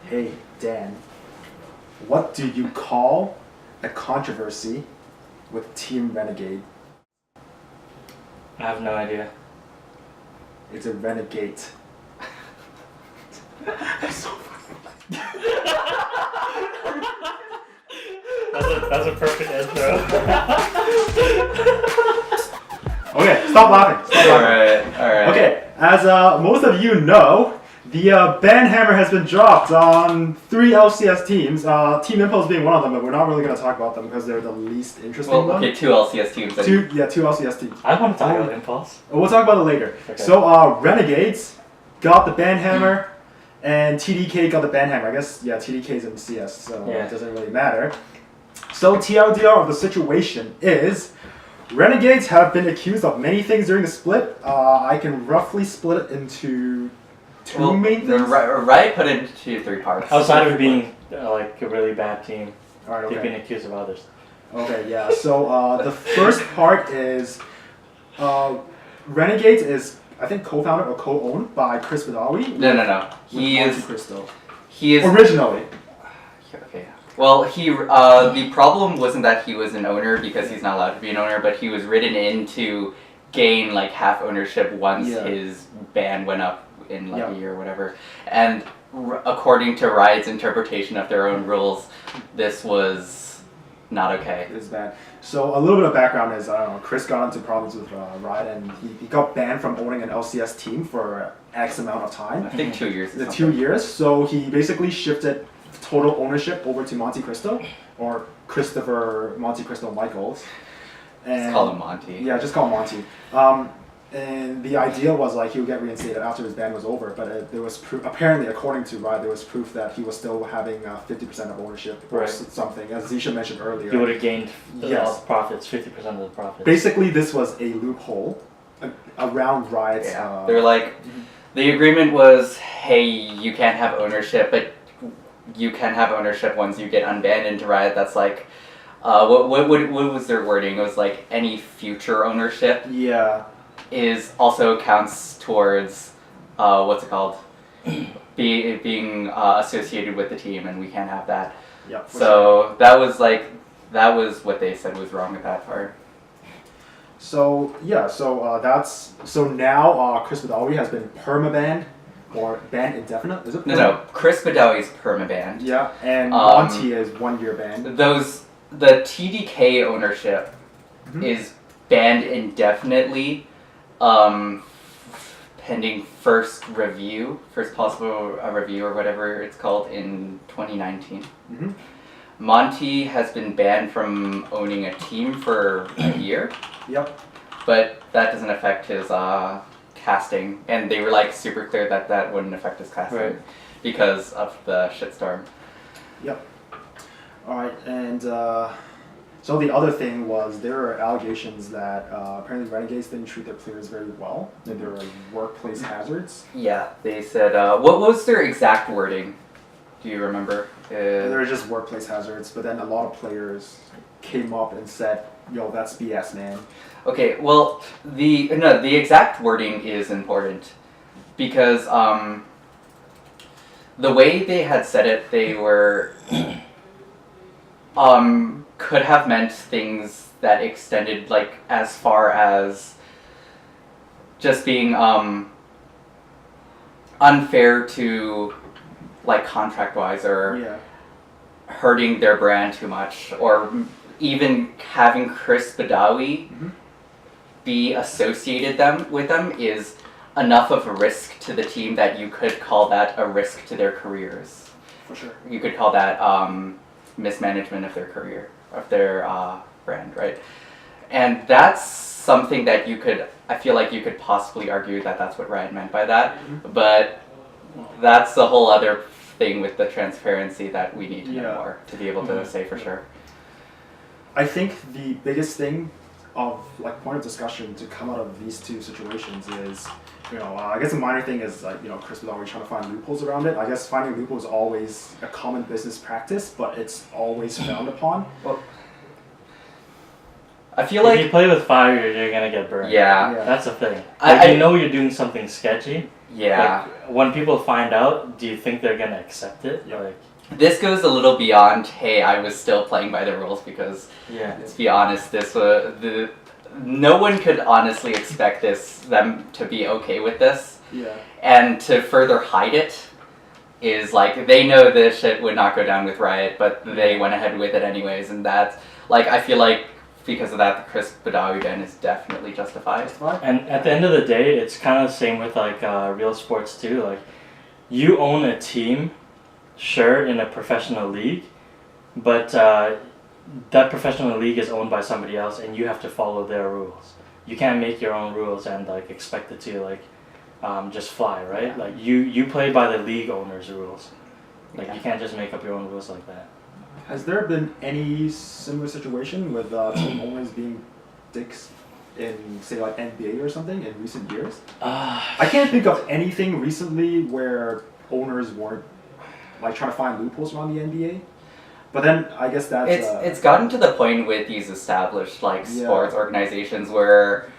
Hey, Dan, what do you call a controversy with Team Renegade? I have no idea. It's a renegade. That's a perfect intro. Okay, stop laughing. Alright. Okay, as most of you know, the ban hammer has been dropped on 3 LCS teams. Team Impulse being one of them, but we're not really going to talk about them because they're the least interesting one. Okay, 2 LCS teams. Two LCS teams. I want to talk about Impulse. We'll talk about it later. Okay. So, Renegades got the ban hammer, and TDK got the ban hammer. I guess, TDK's in CS, so it doesn't really matter. So, TLDR of the situation is, Renegades have been accused of many things during the split. I can roughly split it into two main things. Riot put it into 3 parts. Outside of being like a really bad team, Alright, okay. they've been accused of others. Okay, yeah. So the first part is Renegades is, I think, co-founded or co-owned by Chris Badawi. No. He is originally. Okay. Well, the problem wasn't that he was an owner because he's not allowed to be an owner, but he was written in to gain like half ownership once his ban went up in like a year or whatever. And according to Riot's interpretation of their own rules, this was not okay. It's bad. So a little bit of background is, I don't know, Chris got into problems with Riot, and he got banned from owning an LCS team for X amount of time. I think 2 years. 2 years. So he basically shifted total ownership over to Monte Cristo, or Christopher Monte Cristo Michaels. And just call him Monty. Yeah, just call him Monty. And the idea was like he would get reinstated after his ban was over, but there was apparently, according to Riot, there was proof that he was still having 50% of ownership or something, as Zisha mentioned earlier. He would have gained the profits, 50% of the profits. Basically, this was a loophole around Riot's. Yeah. They're like, the agreement was, hey, you can't have ownership, but you can have ownership once you get unbanned into Riot. That's like, what was their wording? It was like any future ownership. Yeah. Is also counts towards what's it called? being associated with the team, and we can't have that. Yeah. So that was what they said was wrong with that part. So now Chris Badawi has been permabanned or banned indefinite. Is it? No. Chris Badawi is permabanned. Yeah, and Monty is 1 year banned. The TDK ownership is banned indefinitely. Pending first possible review or whatever it's called in 2019. Monty has been banned from owning a team for a year. Yep. But that doesn't affect his casting, and they were like super clear that wouldn't affect his casting because of the shitstorm. Yep. All right, and so the other thing was there are allegations that apparently Renegades didn't treat their players very well, and there were workplace hazards. Yeah, they said, what was their exact wording? Do you remember? There were just workplace hazards, but then a lot of players came up and said, yo, that's BS, man. Okay, well, the exact wording is important because the way they had said it, they were could have meant things that extended like as far as just being unfair to like contract wise or hurting their brand too much, or even having Chris Badawi be associated with them is enough of a risk to the team that you could call that a risk to their careers. For sure. You could call that mismanagement of their career, of their brand, right? And that's something that I feel like you could possibly argue that that's what Riot meant by that, but that's a whole other thing with the transparency that we need to know more to be able to say for sure. I think the biggest thing of like point of discussion to come out of these two situations is, I guess a minor thing is like, Chris was always trying to find loopholes around it. I guess finding loopholes is always a common business practice, but it's always frowned upon. Well, I feel like if you play with fire, you're gonna get burned. Yeah. That's the thing. You know you're doing something sketchy, Yeah. Like, when people find out, do you think they're gonna accept it? Yeah. Like, This goes a little beyond, hey, I was still playing by the rules, because yeah. let's be honest, no one could honestly expect them to be okay with this. Yeah. And to further hide it is like, they know this shit would not go down with Riot, but they went ahead with it anyways, and that's, like, I feel like because of that, the Chris Badawi ban is definitely justified. And at the end of the day, it's kind of the same with like real sports too. Like, you own a team, sure, in a professional league, but that professional league is owned by somebody else, and you have to follow their rules. You can't make your own rules and like expect it to like just fly, right? Yeah. Like you play by the league owner's rules. Like Yeah. you can't just make up your own rules like that. Has there been any similar situation with team owners being dicks in, say, like NBA or something in recent years? I can't think of anything recently where owners weren't like trying to find loopholes around the NBA. But then I guess that's It's gotten to the point with these established like sports organizations where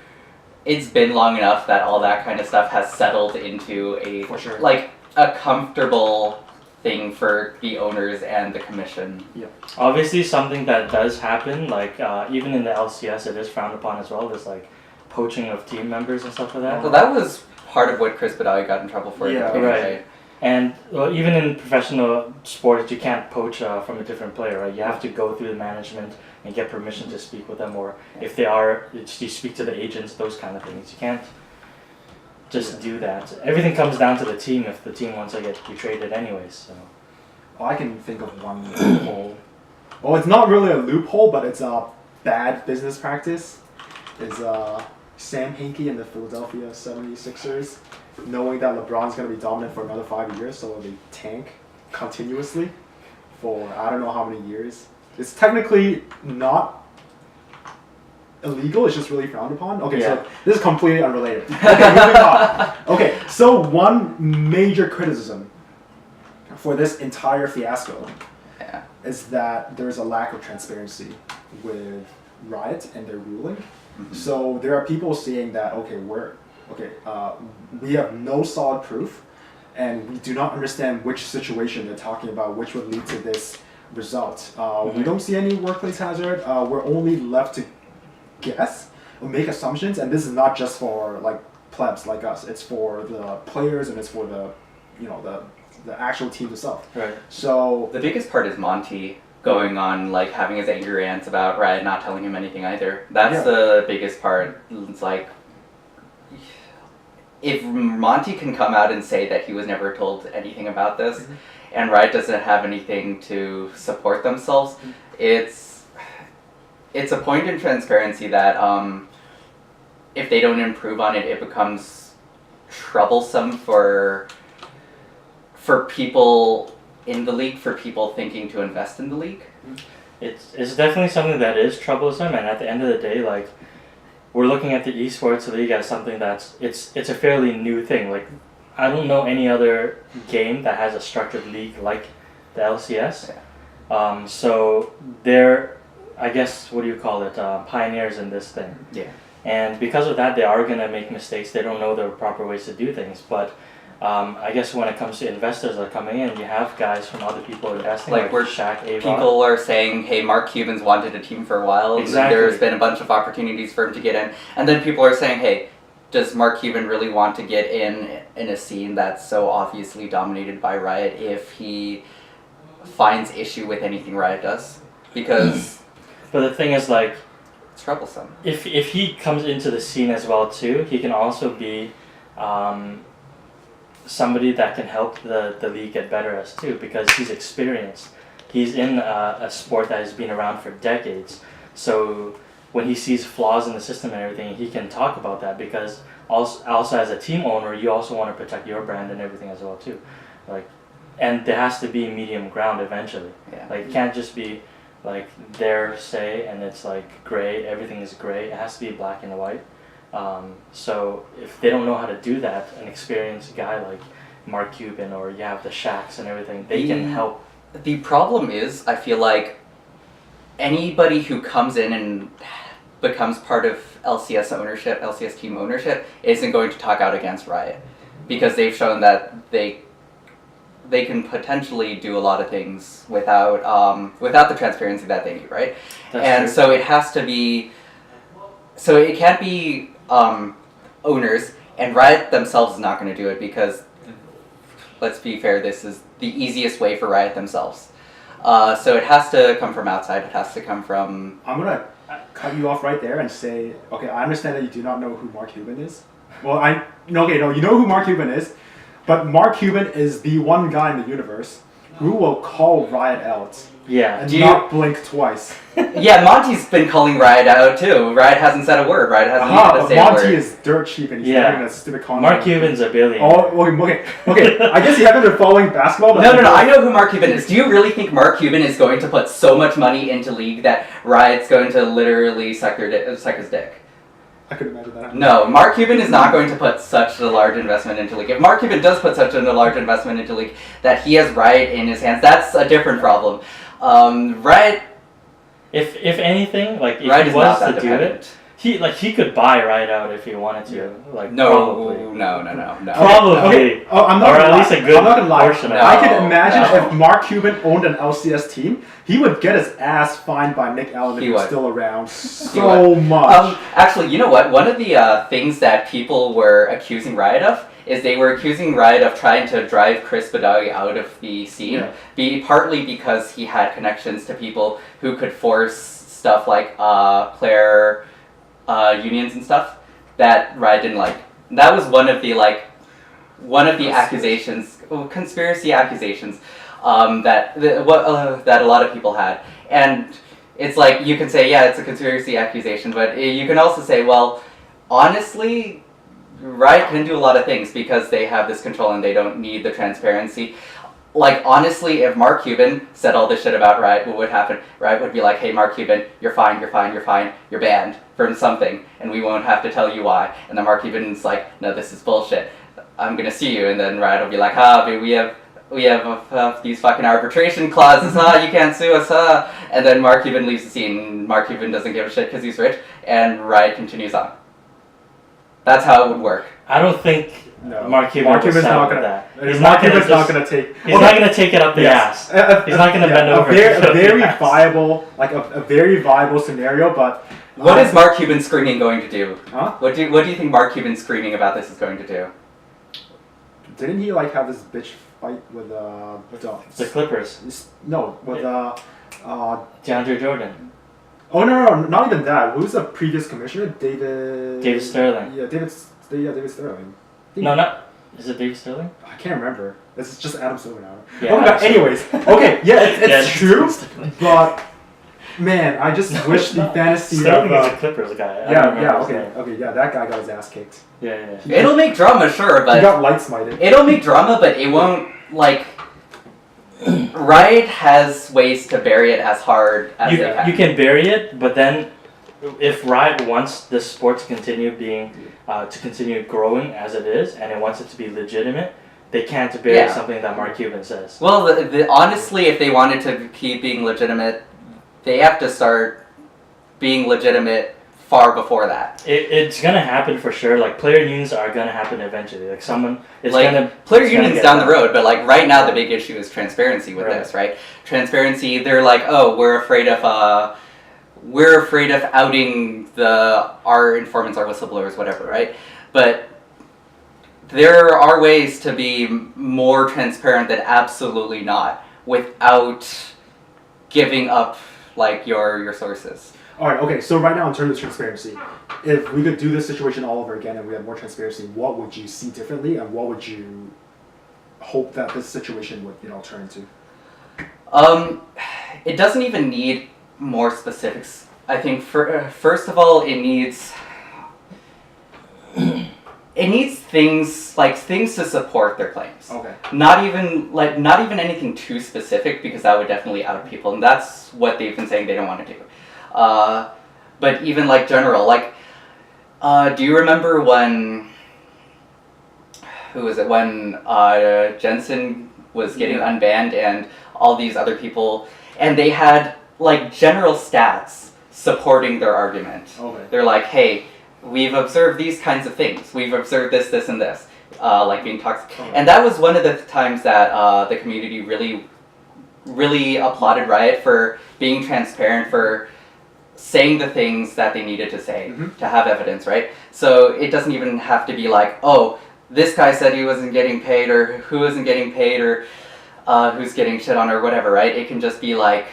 it's been long enough that all that kind of stuff has settled into a For sure. like a comfortable thing for the owners and the commission. Obviously, something that does happen, like even in the LCS, it is frowned upon as well. There's like poaching of team members and stuff like that. So that was part of what Chris Badawi got in trouble for. Yeah, right. And well, even in professional sports, you can't poach from a different player, right? You have to go through the management and get permission to speak with them, or if they are, you speak to the agents, those kind of things. You can't just do that. Everything comes down to the team if the team wants to get traded anyways. So. Oh, I can think of one loophole. Well, it's not really a loophole, but it's a bad business practice. Is Sam Hinkie and the Philadelphia 76ers, knowing that LeBron's going to be dominant for another 5 years, so they tank continuously for I don't know how many years. It's technically not illegal, it's just really frowned upon. Okay, so this is completely unrelated. Okay, moving on. Okay, so one major criticism for this entire fiasco is that there's a lack of transparency with Riot and their ruling. Mm-hmm. So there are people saying that we have no solid proof, and we do not understand which situation they're talking about, which would lead to this result. We don't see any workplace hazard. We're only left to guess or make assumptions, and this is not just for like plebs like us. It's for the players, and it's for the actual team itself. Right. So the biggest part is Monty going on like having his angry rants about Riot not telling him anything either. That's the biggest part. It's like, if Monty can come out and say that he was never told anything about this, and Riot doesn't have anything to support themselves, it's a point in transparency that if they don't improve on it, it becomes troublesome for people in the league, for people thinking to invest in the league. It's definitely something that is troublesome, and at the end of the day, like, we're looking at the esports league as something that's it's a fairly new thing. Like, I don't know any other game that has a structured league like the LCS. So they're, I guess, what do you call it, pioneers in this thing. Yeah. And because of that, they are gonna make mistakes. They don't know the proper ways to do things. But I guess when it comes to investors that are coming in, you have guys from other people investing, like Shaq, Ava. People are saying, hey, Mark Cuban's wanted a team for a while. Exactly. There's been a bunch of opportunities for him to get in. And then people are saying, hey, does Mark Cuban really want to get in a scene that's so obviously dominated by Riot if he finds issue with anything Riot does? Because... But the thing is, like... It's troublesome. If he comes into the scene as well, too, he can also be... somebody that can help the league get better as too, because he's experienced. He's in a sport that has been around for decades. So when he sees flaws in the system and everything, he can talk about that, because also as a team owner, you also want to protect your brand and everything as well too. Like, and there has to be medium ground eventually. Yeah. Like, it can't just be like their say and it's like gray, everything is gray. It has to be black and white. So if they don't know how to do that, an experienced guy like Mark Cuban, or you have the Shaqs and everything, they can help. The problem is, I feel like anybody who comes in and becomes part of LCS ownership, LCS team ownership, isn't going to talk out against Riot. because they've shown that they can potentially do a lot of things without the transparency that they need, right? That's true. So it has to be. So it can't be owners, and Riot themselves is not going to do it because, let's be fair, this is the easiest way for Riot themselves. So it has to come from outside. It has to come from. I'm gonna cut you off right there and say, okay, I understand that you do not know who Mark Cuban is. Well, you know who Mark Cuban is, but Mark Cuban is the one guy in the universe who will call Riot out. Yeah. And not blink twice. Yeah, Monty's been calling Riot out too. Riot hasn't said a word. Riot hasn't needed to say a word. Monty is dirt cheap and he's making a stupid comment. Mark Cuban's a billion. Oh, okay. I guess you haven't been following basketball. But No. I know who Mark Cuban is. Do you really think Mark Cuban is going to put so much money into League that Riot's going to literally suck his dick? I could imagine that. No, Mark Cuban is not going to put such a large investment into League. If Mark Cuban does put such a large investment into League that he has Riot in his hands, that's a different problem. Riot. If anything, like if Riot he was to do it, he could buy Riot out if he wanted to. Like No. Probably. Okay. Oh, I'm not or gonna at least lie. a good I'm not gonna lie. portion of No. it. I could imagine if Mark Cuban owned an LCS team, he would get his ass fined by Nick Allen if he was still around so much. Actually, you know what? One of the things that people were accusing Riot of is they were accusing Riot of trying to drive Chris Badagi out of the scene, partly because he had connections to people who could force stuff like player unions and stuff that Riot didn't like. That was one of the accusations, conspiracy accusations, that a lot of people had. And it's like, you can say, yeah, it's a conspiracy accusation, but you can also say, well, honestly, Riot can do a lot of things because they have this control and they don't need the transparency. Like, honestly, if Mark Cuban said all this shit about Riot, what would happen? Riot would be like, hey, Mark Cuban, you're fine, you're banned from something, and we won't have to tell you why. And then Mark Cuban's like, no, this is bullshit. I'm gonna sue you. And then Riot will be like, but we have these fucking arbitration clauses, you can't sue us, And then Mark Cuban leaves the scene. Mark Cuban doesn't give a shit because he's rich, and Riot continues on. That's how it would work. I don't think Mark Cuban's not gonna. that. He's not gonna take. He's not gonna take it up the ass. He's not gonna bend over. A very viable scenario, but. What is Mark Cuban screaming going to do? Huh? What do you think Mark Cuban screaming about this is going to do? Didn't he have this bitch fight with the Clippers? No, with DeAndre Jordan. Oh no, not even that. Who's the previous commissioner? David Sterling. Yeah, David Sterling. Is it David Sterling? I can't remember. It's just Adam Silver now. Yeah, but anyways, okay, it's true, but man, I just wish the fantasy Sterling is a Clippers guy. Okay, that guy got his ass kicked. Yeah. It'll make drama, sure, but he got light smited. It'll make drama, but it won't Riot has ways to bury it as hard as they can. You can bury it, but then if Riot wants this sport to continue continue growing as it is, and it wants it to be legitimate, they can't bury something that Mark Cuban says. Well, honestly, if they wanted to keep being legitimate, they have to start being legitimate far before that. It's gonna happen for sure. Like, player unions are gonna happen eventually. Like, player unions down the road, but right now the big issue is transparency with this, right? Transparency. They're like, oh, we're afraid of outing our informants, our whistleblowers, whatever, right? But there are ways to be more transparent than absolutely not without giving up your sources. Alright, okay, so right now in terms of transparency, if we could do this situation all over again and we had more transparency, what would you see differently and what would you hope that this situation would turn into? It doesn't even need more specifics. I think first of all, it needs things to support their claims. Okay. Not even anything too specific, because that would definitely out people, and that's what they've been saying they don't want to do. But even general, do you remember when Jensen was getting unbanned and all these other people, and they had general stats supporting their argument. Okay. They're like, hey, we've observed these kinds of things. We've observed this, this, and this. like being toxic. And that was one of the times that the community really applauded Riot for being transparent, for saying the things that they needed to say, to have evidence, right? So it doesn't even have to be like, oh, this guy said he wasn't getting paid, or who isn't getting paid, or who's getting shit on, or whatever, right? It can just be like,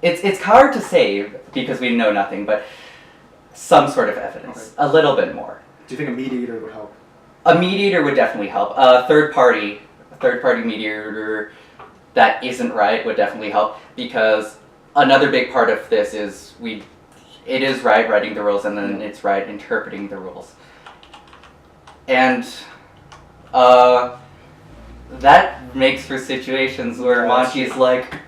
it's hard to say because we know nothing, but some sort of evidence, a little bit more. Do you think a mediator would help? A mediator would definitely help. A third party mediator that isn't Riot would definitely help, because another big part of this is it is Riot writing the rules, and then it's Riot interpreting the rules. And that makes for situations where Monty's like,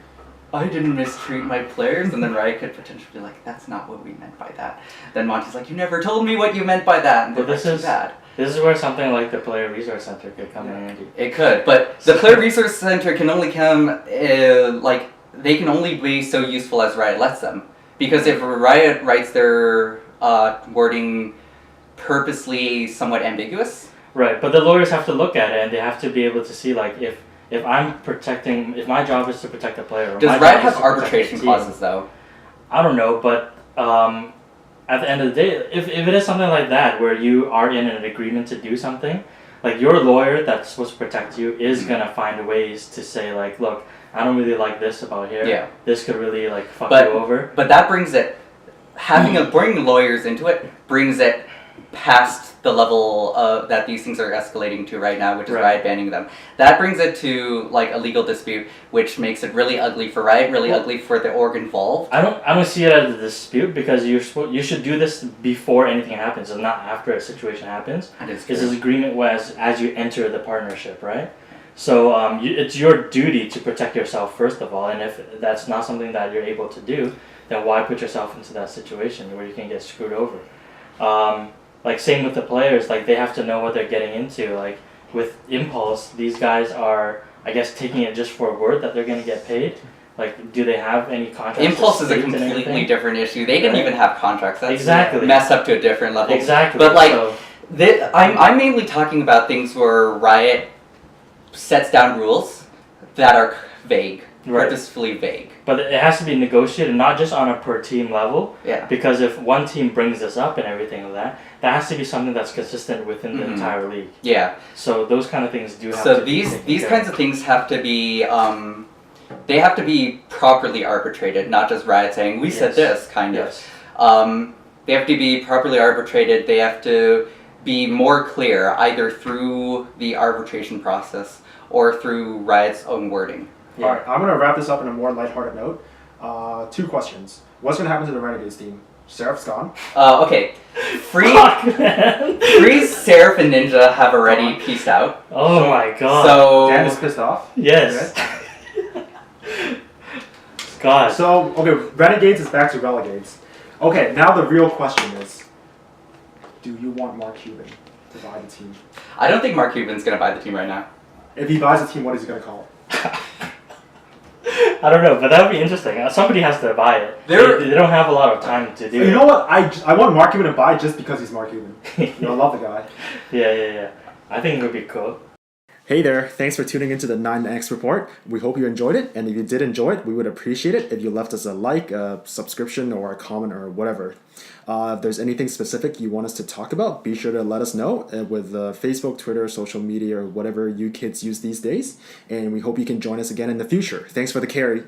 I didn't mistreat my players, and then Riot could potentially be like, that's not what we meant by that. Then Monty's like, you never told me what you meant by that, and but this is bad. This is where something like the Player Resource Center could come in handy. It could, but the Player Resource Center can only come, they can only be so useful as Riot lets them. Because if Riot writes their wording purposely somewhat ambiguous. Right, but the lawyers have to look at it, and they have to be able to see, like, if my job is to protect a player. Or does Riot have arbitration clauses, though? I don't know, but at the end of the day, if it is something like that, where you are in an agreement to do something, like, your lawyer that's supposed to protect you is gonna find ways to say, like, look, I don't really like this about here. Yeah. This could really, like, fuck you over. But that brings it, bringing lawyers into it brings it past the level that these things are escalating to right now, which is Riot banning them. That brings it to, like, a legal dispute, which makes it really ugly for Riot, really ugly for the org involved. I don't see it as a dispute, because you should do this before anything happens, and not after a situation happens. That is true. This agreement was as you enter the partnership, right? So it's your duty to protect yourself first of all, and if that's not something that you're able to do, then why put yourself into that situation where you can get screwed over? Like, same with the players, like, they have to know what they're getting into. Like, with Impulse, these guys are, I guess, taking it just for a word that they're going to get paid. Like, do they have any contracts? Impulse is a completely different issue. They didn't even have contracts. That's messed up to a different level. Exactly. But, like, I'm mainly talking about things where Riot sets down rules that are vague. Purposefully vague. But it has to be negotiated, not just on a per team level. Yeah. Because if one team brings this up and everything like that, that has to be something that's consistent within the entire league. Yeah. So those kind of things do have to be. So these kinds of things have to be they have to be properly arbitrated, not just Riot saying we said this kind of. They have to be properly arbitrated. They have to be more clear, either through the arbitration process or through Riot's own wording. Yeah. Alright, I'm going to wrap this up in a more lighthearted note. 2 questions. What's going to happen to the Renegades team? Seraph's gone? Okay. Freeze, Seraph, and Ninja have already peaced out. Oh my god. So Dan is pissed off? Yes. God. So, okay, Renegades is back to Renegades. Okay, now the real question is, do you want Mark Cuban to buy the team? I don't think Mark Cuban's going to buy the team right now. If he buys the team, what is he going to call it? I don't know, but that would be interesting. Somebody has to buy it. They don't have a lot of time to do it. You know what? I want Mark Cuban to buy just because he's Mark Cuban. I love the guy. Yeah. I think it would be cool. Hey there, thanks for tuning into the 9X Report. We hope you enjoyed it, and if you did enjoy it, we would appreciate it if you left us a like, a subscription, or a comment, or whatever. If there's anything specific you want us to talk about, be sure to let us know with Facebook, Twitter, social media, or whatever you kids use these days, and we hope you can join us again in the future. Thanks for the carry.